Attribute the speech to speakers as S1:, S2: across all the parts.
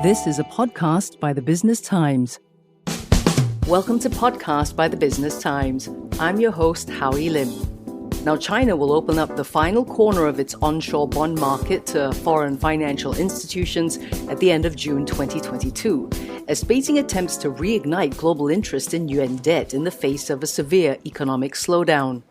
S1: This is a podcast by the Business Times. Welcome to Podcast by the Business Times. I'm your host, howielim. Now, China will open up the final corner of its onshore bond market to foreign financial institutions at the end of June 2022, as Beijing attempts to reignite global interest in yuan debt in the face of a severe economic slowdown.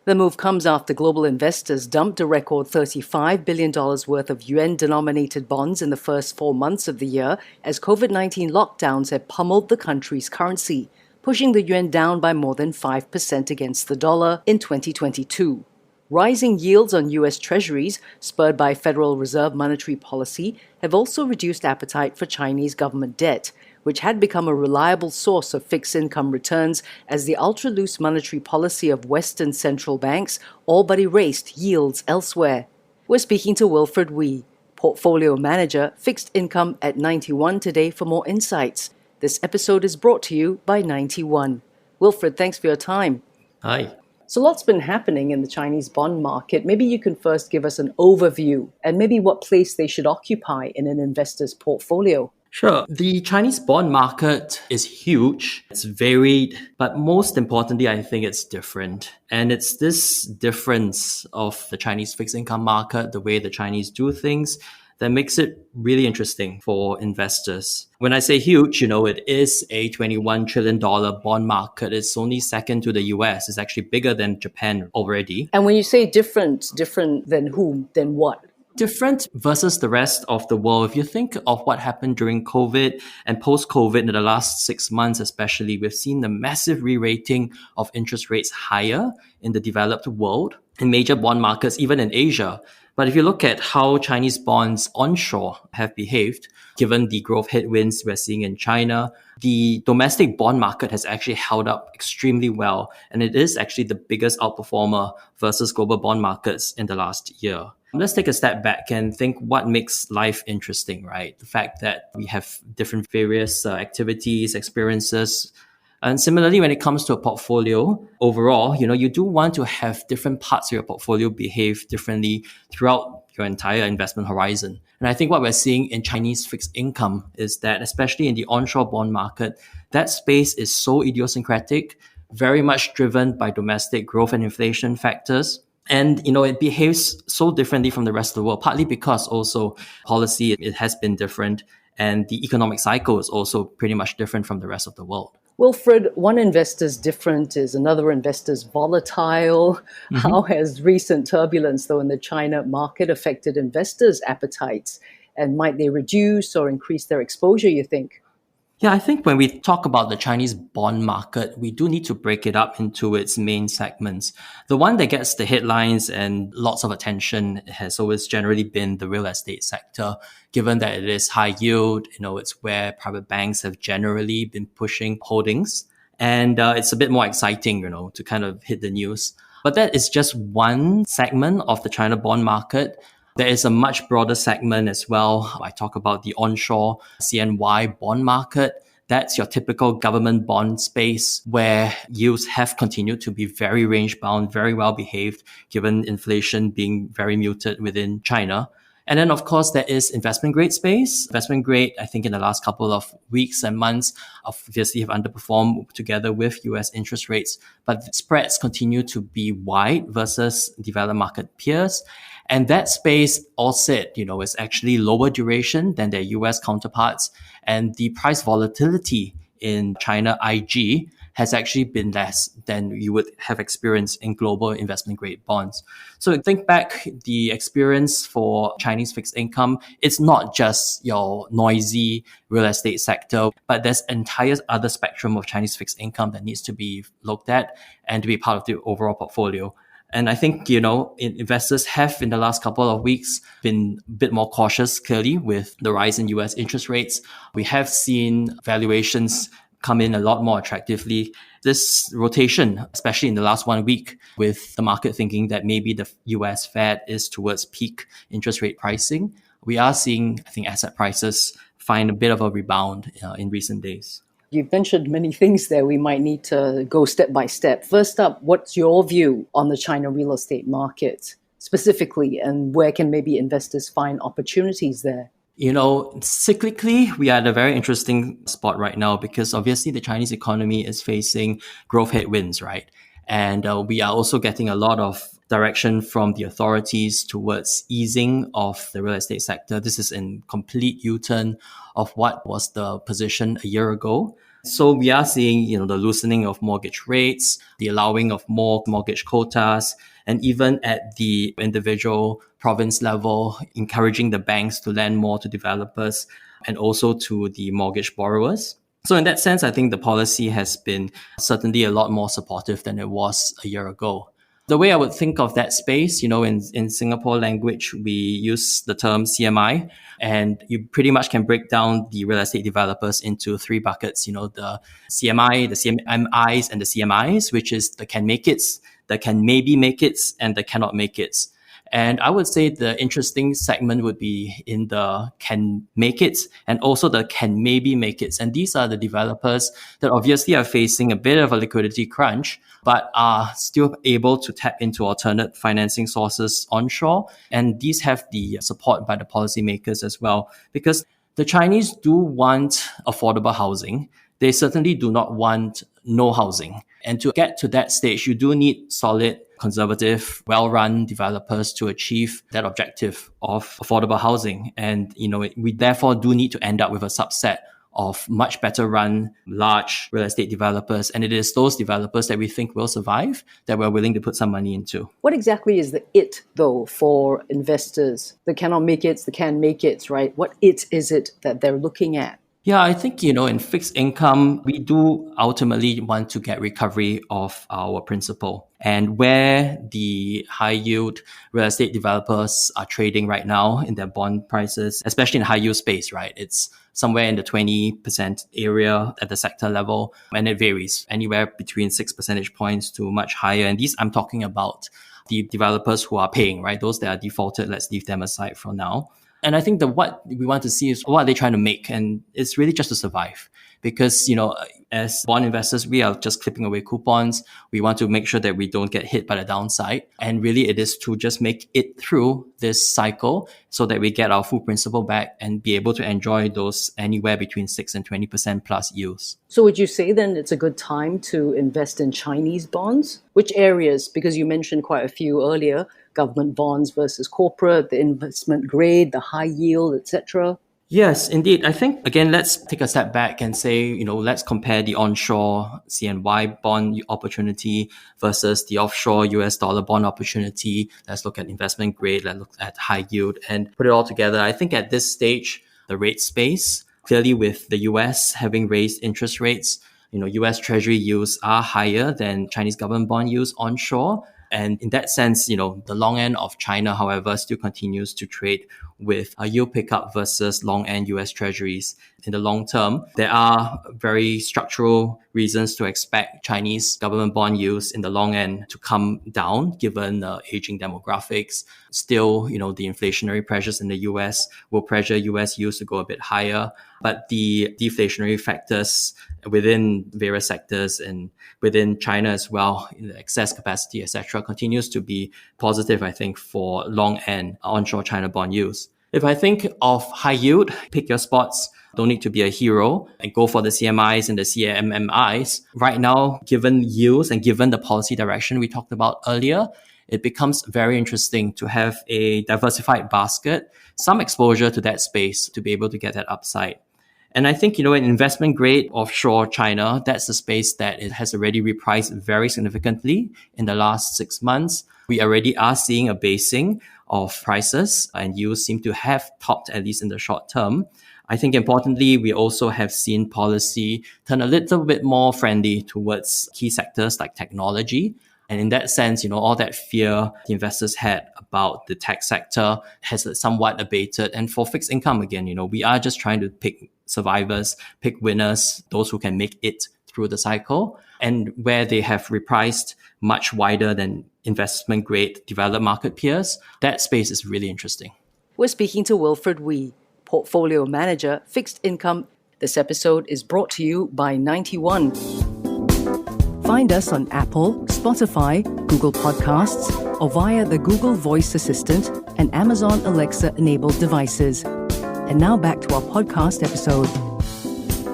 S1: The move comes after global investors dumped a record $35 billion worth of yuan-denominated bonds in the first 4 months of the year as COVID-19 lockdowns have pummeled the country's currency, pushing the yuan down by more than 5% against the dollar in 2022. Rising yields on U.S. Treasuries, spurred by Federal Reserve monetary policy, have also reduced appetite for Chinese government debt, which had become a reliable source of fixed income returns as the ultra-loose monetary policy of Western central banks all but erased yields elsewhere. We're speaking to Wilfred, Portfolio Manager, Fixed Income at 91 today for more insights. This episode is brought to you by 91. Wilfred, thanks for your time.
S2: Hi.
S1: So lots been happening in the Chinese bond market. Maybe you can first give us an overview and maybe what place they should occupy in an investor's portfolio.
S2: Sure. The Chinese bond market is huge. It's varied, but most importantly, I think it's different. And it's this difference of the Chinese fixed income market, the way the Chinese do things, that makes it really interesting for investors. When I say huge, it is a $21 trillion bond market. It's only second to the US. It's actually bigger than Japan already.
S1: And when you say different than whom, then what?
S2: Different versus the rest of the world. If you think of what happened during COVID and post-COVID in the last 6 months especially, we've seen the massive re-rating of interest rates higher in the developed world, in major bond markets, even in Asia. But if you look at how Chinese bonds onshore have behaved, given the growth headwinds we're seeing in China, the domestic bond market has actually held up extremely well. And it is actually the biggest outperformer versus global bond markets in the last year. Let's take a step back and think what makes life interesting, right? The fact that we have different various activities, experiences. And similarly, when it comes to a portfolio, overall, you do want to have different parts of your portfolio behave differently throughout your entire investment horizon. And I think what we're seeing in Chinese fixed income is that, especially in the onshore bond market, that space is so idiosyncratic, very much driven by domestic growth and inflation factors. And, it behaves so differently from the rest of the world, partly because also policy, it has been different. And the economic cycle is also pretty much different from the rest of the world.
S1: Wilfred, one investor's different is another investor's volatile. Mm-hmm. How has recent turbulence, though, in the China market affected investors' appetites? And might they reduce or increase their exposure, you think?
S2: Yeah, I think when we talk about the Chinese bond market, we do need to break it up into its main segments. The one that gets the headlines and lots of attention has always generally been the real estate sector, given that it is high yield. It's where private banks have generally been pushing holdings. And it's a bit more exciting, to kind of hit the news. But that is just one segment of the China bond market. There is a much broader segment as well. I talk about the onshore CNY bond market. That's your typical government bond space where yields have continued to be very range bound, very well behaved, given inflation being very muted within China. And then, of course, there is investment grade space. Investment grade, I think in the last couple of weeks and months, obviously have underperformed together with US interest rates. But the spreads continue to be wide versus developed market peers. And that space, all said, is actually lower duration than their US counterparts. And the price volatility in China IG has actually been less than you would have experienced in global investment grade bonds. So think back, the experience for Chinese fixed income, it's not just your noisy real estate sector, but there's an entire other spectrum of Chinese fixed income that needs to be looked at and to be part of the overall portfolio. And I think, investors have in the last couple of weeks been a bit more cautious, clearly, with the rise in US interest rates. We have seen valuations come in a lot more attractively. This rotation, especially in the last 1 week, with the market thinking that maybe the US Fed is towards peak interest rate pricing, we are seeing, I think, asset prices find a bit of a rebound in recent days.
S1: You've mentioned many things there. We might need to go step by step. First up, what's your view on the China real estate market specifically, and where can maybe investors find opportunities there?
S2: Cyclically, we are at a very interesting spot right now because obviously the Chinese economy is facing growth headwinds, right? And we are also getting a lot of direction from the authorities towards easing of the real estate sector. This is in complete U-turn of what was the position a year ago. So we are seeing, the loosening of mortgage rates, the allowing of more mortgage quotas, and even at the individual province level, encouraging the banks to lend more to developers and also to the mortgage borrowers. So in that sense, I think the policy has been certainly a lot more supportive than it was a year ago. The way I would think of that space, in Singapore language, we use the term CMI, and you pretty much can break down the real estate developers into three buckets, the CMI, the CMIs, and the CMIs, which is the can make it's, the can maybe make it's, and the cannot make it's. And I would say the interesting segment would be in the can make it and also the can maybe make it. And these are the developers that obviously are facing a bit of a liquidity crunch, but are still able to tap into alternate financing sources onshore. And these have the support by the policymakers as well, because the Chinese do want affordable housing. They certainly do not want no housing. And to get to that stage, you do need solid, conservative, well-run developers to achieve that objective of affordable housing. And, we therefore do need to end up with a subset of much better run, large real estate developers. And it is those developers that we think will survive, that we're willing to put some money into.
S1: What exactly is the it, though, for investors? The cannot make it, the can make it, right? What it is it that they're looking at?
S2: Yeah, I think, in fixed income, we do ultimately want to get recovery of our principal. And where the high yield real estate developers are trading right now in their bond prices, especially in the high yield space, right? It's somewhere in the 20% area at the sector level. And it varies anywhere between 6 percentage points to much higher. And these, I'm talking about the developers who are paying, right? Those that are defaulted, let's leave them aside for now. And I think that what we want to see is what are they trying to make? And it's really just to survive. Because, as bond investors, we are just clipping away coupons. We want to make sure that we don't get hit by the downside. And really it is to just make it through this cycle so that we get our full principal back and be able to enjoy those anywhere between 6 and 20% plus yields.
S1: So would you say then it's a good time to invest in Chinese bonds? Which areas? Because you mentioned quite a few earlier. Government bonds versus corporate, the investment grade, the high yield, etc.
S2: Yes, indeed. I think, again, let's take a step back and say, let's compare the onshore CNY bond opportunity versus the offshore US dollar bond opportunity. Let's look at investment grade, let's look at high yield and put it all together. I think at this stage, the rate space, clearly with the US having raised interest rates, US Treasury yields are higher than Chinese government bond yields onshore. And in that sense, the long end of China, however, still continues to trade with a yield pickup versus long end US Treasuries. In the long term, there are very structural reasons to expect Chinese government bond yields in the long end to come down, given aging demographics. Still, the inflationary pressures in the US will pressure US yields to go a bit higher. But the deflationary factors within various sectors and within China as well, the excess capacity, etc., continues to be positive, I think, for long end onshore China bond yields. If I think of high yield, pick your spots. Don't need to be a hero and go for the CMIs and the CMMIs. Right now, given yields and given the policy direction we talked about earlier, it becomes very interesting to have a diversified basket, some exposure to that space to be able to get that upside. And I think, in investment grade offshore China, that's the space that it has already repriced very significantly in the last 6 months. We already are seeing a basing of prices and yields seem to have topped, at least in the short term. I think importantly, we also have seen policy turn a little bit more friendly towards key sectors like technology. And in that sense, all that fear the investors had about the tech sector has somewhat abated. And for fixed income, again, we are just trying to pick survivors, pick winners, those who can make it through the cycle. And where they have repriced much wider than investment grade developed market peers, that space is really interesting.
S1: We're speaking to Wilfred Wee, Portfolio Manager, Fixed Income. This episode is brought to you by 91. Find us on Apple, Spotify, Google Podcasts, or via the Google Voice Assistant and Amazon Alexa-enabled devices. And now back to our podcast episode.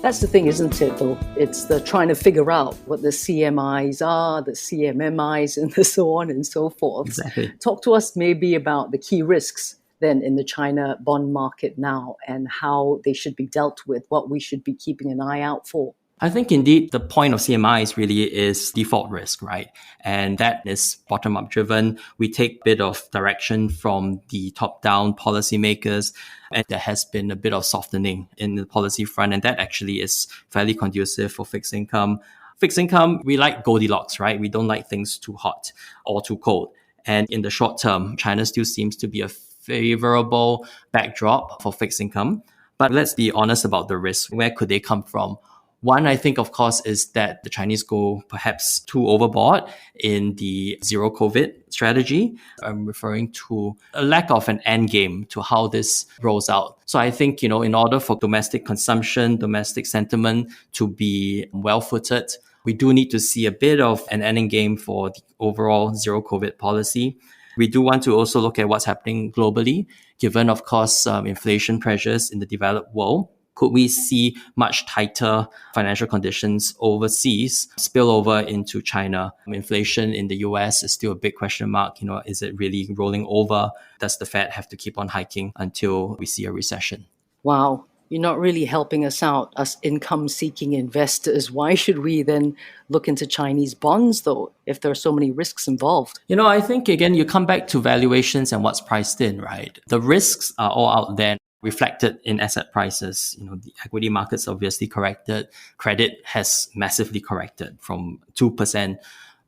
S1: That's the thing, isn't it, though? It's the trying to figure out what the CMIs are, the CMMIs, and so on and so forth.
S2: Exactly.
S1: Talk to us maybe about the key risks then in the China bond market now and how they should be dealt with, what we should be keeping an eye out for.
S2: I think indeed the point of CMIs really is default risk, right? And that is bottom-up driven. We take a bit of direction from the top-down policymakers, and there has been a bit of softening in the policy front, and that actually is fairly conducive for fixed income. Fixed income, we like Goldilocks, right? We don't like things too hot or too cold. And in the short term, China still seems to be a favorable backdrop for fixed income. But let's be honest about the risks. Where could they come from? One, I think, of course, is that the Chinese go perhaps too overboard in the zero COVID strategy. I'm referring to a lack of an end game to how this rolls out. So I think, in order for domestic consumption, domestic sentiment to be well-footed, we do need to see a bit of an end game for the overall zero COVID policy. We do want to also look at what's happening globally, given, of course, inflation pressures in the developed world. Could we see much tighter financial conditions overseas spill over into China? Inflation in the US is still a big question mark. Is it really rolling over? Does the Fed have to keep on hiking until we see a recession?
S1: Wow. You're not really helping us out, us income-seeking investors. Why should we then look into Chinese bonds, though, if there are so many risks involved?
S2: I think, again, you come back to valuations and what's priced in, right? The risks are all out there, reflected in asset prices. The equity markets obviously corrected. Credit has massively corrected from 2%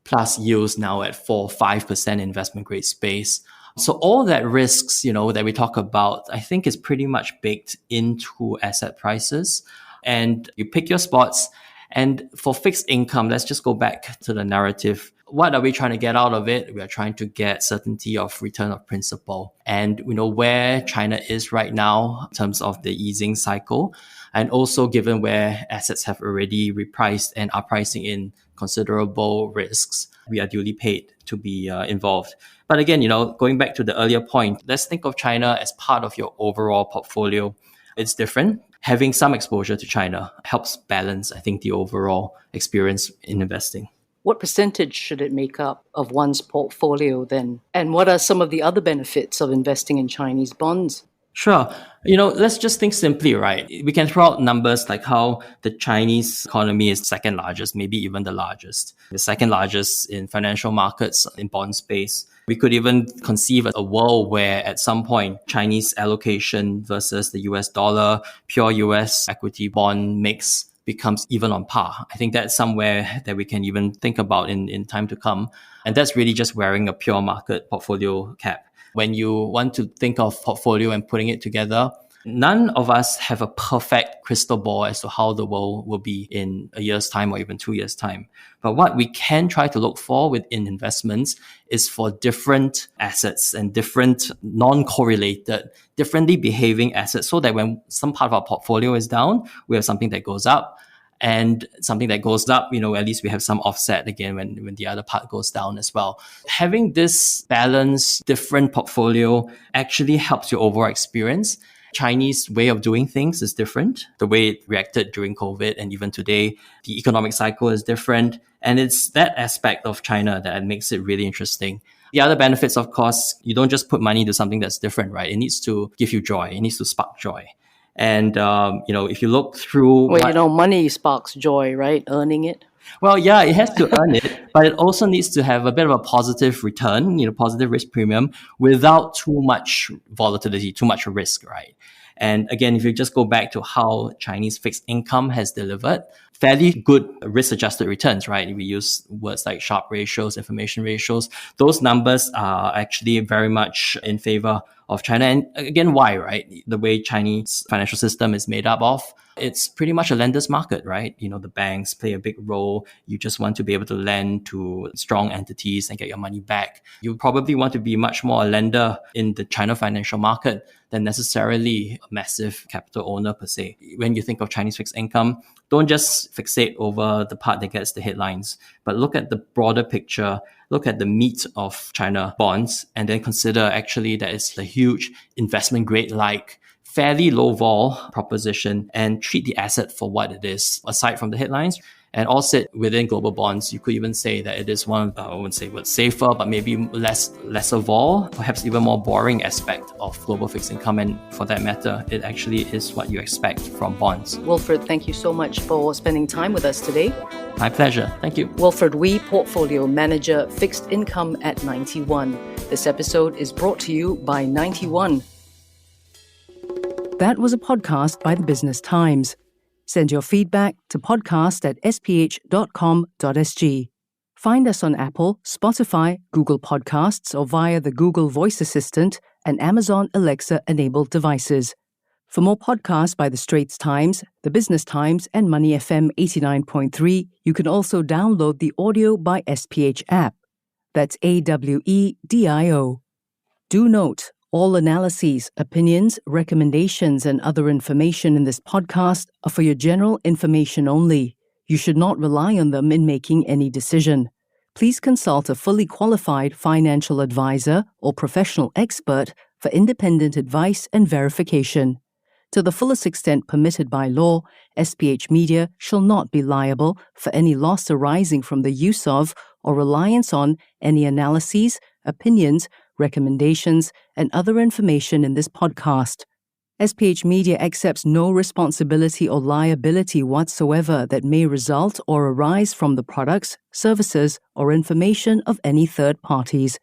S2: plus yields now at 4-5% investment grade space. So all that risks, that we talk about, I think is pretty much baked into asset prices. And you pick your spots. And for fixed income, let's just go back to the narrative. What are we trying to get out of it? We are trying to get certainty of return of principal. And where China is right now in terms of the easing cycle, and also given where assets have already repriced and are pricing in considerable risks, we are duly paid to be involved. But again, going back to the earlier point, let's think of China as part of your overall portfolio. It's different. Having some exposure to China helps balance, I think, the overall experience in investing.
S1: What percentage should it make up of one's portfolio then? And what are some of the other benefits of investing in Chinese bonds?
S2: Sure. Let's just think simply, right? We can throw out numbers like how the Chinese economy is second largest, maybe even the largest. The second largest in financial markets, in bond space. We could even conceive a world where at some point, Chinese allocation versus the US dollar, pure US equity bond mix becomes even on par. I think that's somewhere that we can even think about in time to come. And that's really just wearing a pure market portfolio cap. When you want to think of portfolio and putting it together, none of us have a perfect crystal ball as to how the world will be in a year's time or even 2 years' time. But what we can try to look for within investments is for different assets and different non-correlated, differently behaving assets, so that when some part of our portfolio is down, we have something that goes up. And something that goes up, at least we have some offset again when the other part goes down as well. Having this balanced, different portfolio actually helps your overall experience. Chinese way of doing things is different. The way it reacted during COVID and even today, the economic cycle is different. And it's that aspect of China that makes it really interesting. The other benefits, of course, you don't just put money into something that's different, right? It needs to give you joy. It needs to spark joy. And, if you look through...
S1: Well, money sparks joy, right? Earning it.
S2: Well, yeah, it has to earn it, but it also needs to have a bit of a positive return, positive risk premium without too much volatility, too much risk, right? And again, if you just go back to how Chinese fixed income has delivered, fairly good risk-adjusted returns, right? We use words like Sharpe ratios, information ratios. Those numbers are actually very much in favor of China. And again, why, right? The way Chinese financial system is made up of, it's pretty much a lender's market, right? The banks play a big role. You just want to be able to lend to strong entities and get your money back. You probably want to be much more a lender in the China financial market than necessarily a massive capital owner per se. When you think of Chinese fixed income, don't just fixate over the part that gets the headlines, but look at the broader picture, look at the meat of China bonds, and then consider actually that it's a huge investment grade like fairly low vol proposition and treat the asset for what it is, aside from the headlines. And all sit within global bonds. You could even say that it is one, I wouldn't say what's safer, but maybe lesser vol, perhaps even more boring aspect of global fixed income. And for that matter, it actually is what you expect from bonds.
S1: Wilfred, thank you so much for spending time with us today.
S2: My pleasure. Thank you.
S1: Wilfred Wee, Portfolio Manager, Fixed Income at 91. This episode is brought to you by 91. That was a podcast by the Business Times. Send your feedback to podcast@sph.com.sg. Find us on Apple, Spotify, Google Podcasts, or via the Google Voice Assistant and Amazon Alexa-enabled devices. For more podcasts by the Straits Times, the Business Times, and Money FM 89.3, you can also download the Audio by SPH app. That's AWEDIO. Do note, all analyses, opinions, recommendations, and other information in this podcast are for your general information only. You should not rely on them in making any decision. Please consult a fully qualified financial advisor or professional expert for independent advice and verification. To the fullest extent permitted by law, SPH Media shall not be liable for any loss arising from the use of or reliance on any analyses, opinions, recommendations, and other information in this podcast. SPH Media accepts no responsibility or liability whatsoever that may result or arise from the products, services, or information of any third parties.